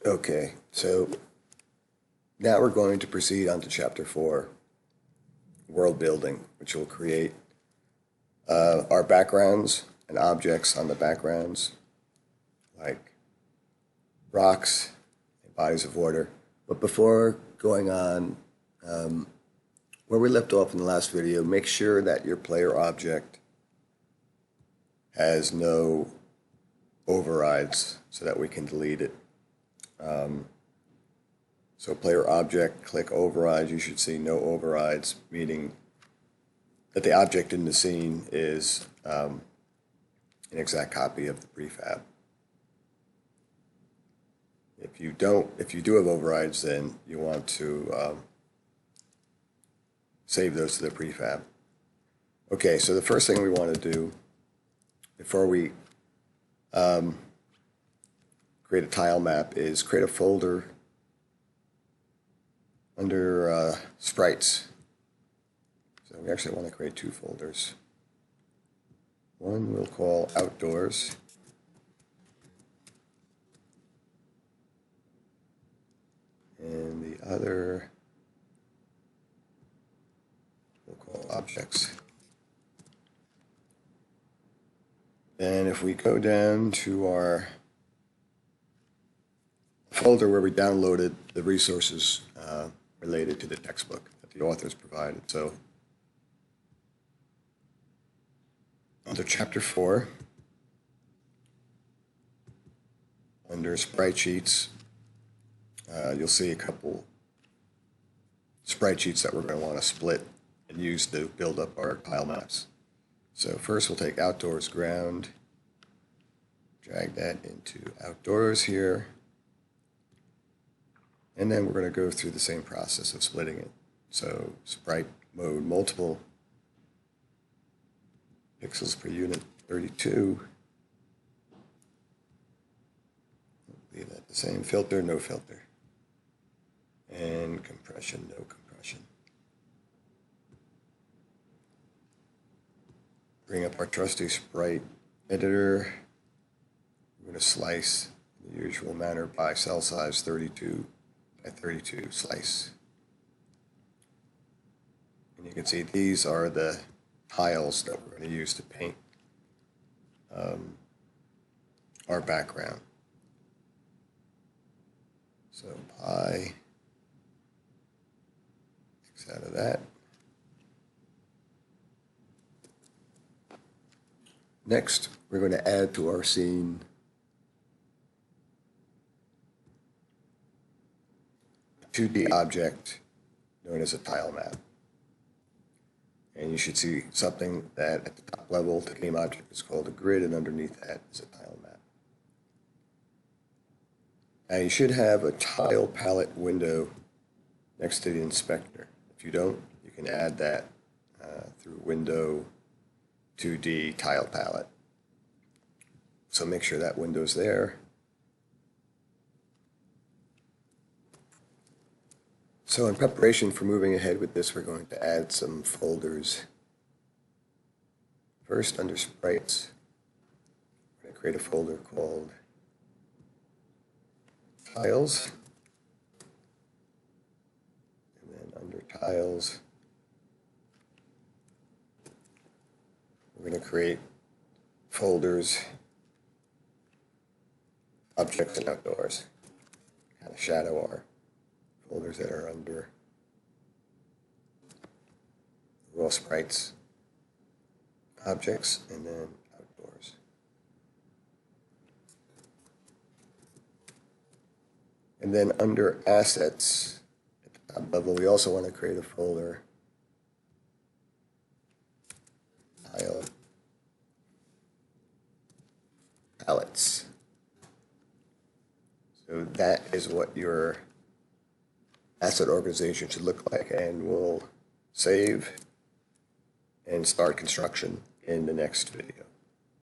Okay, so now we're going to proceed on to Chapter 4, World Building, which will create our backgrounds and objects on the backgrounds, like rocks and bodies of water. But before going on, where we left off in the last video, make sure that your player object has no overrides so that we can delete it. So player object, click overrides, you should see no overrides, meaning that the object in the scene is an exact copy of the prefab. If you do have overrides, then you want to save those to the prefab. Okay, so the first thing we want to do before we create a tile map is create a folder under sprites. So we actually want to create two folders. One we'll call outdoors. And the other we'll call objects. And if we go down to our folder where we downloaded the resources related to the textbook that the authors provided. So under Chapter 4, under Sprite Sheets, you'll see a couple sprite sheets that we're going to want to split and use to build up our tile maps. So first we'll take outdoors ground, drag that into outdoors here, and then we're going to go through the same process of splitting it. So sprite mode multiple pixels per unit 32. Leave that the same. Filter, no filter. And compression, no compression. Bring up our trusty sprite editor. We're going to slice in the usual manner by cell size 32 by 32 slice. And you can see these are the tiles that we're going to use to paint our background. So pi, X out of that. Next, we're going to add to our scene a 2D object known as a tile map. And you should see something that at the top level, the game object is called a grid, and underneath that is a tile map. Now you should have a tile palette window next to the inspector. If you don't, you can add that through Window 2D Tile Palette. So make sure that window's there. So in preparation for moving ahead with this, we're going to add some folders. First, under sprites, we're going to create a folder called tiles. And then under tiles, we're going to create folders, objects and outdoors, kind of shadow our folders that are under raw sprites, objects, and then outdoors. And then under assets, at the top level, we also want to create a folder, tile palettes. So that is what your asset organization should look like, and we'll save and start construction in the next video.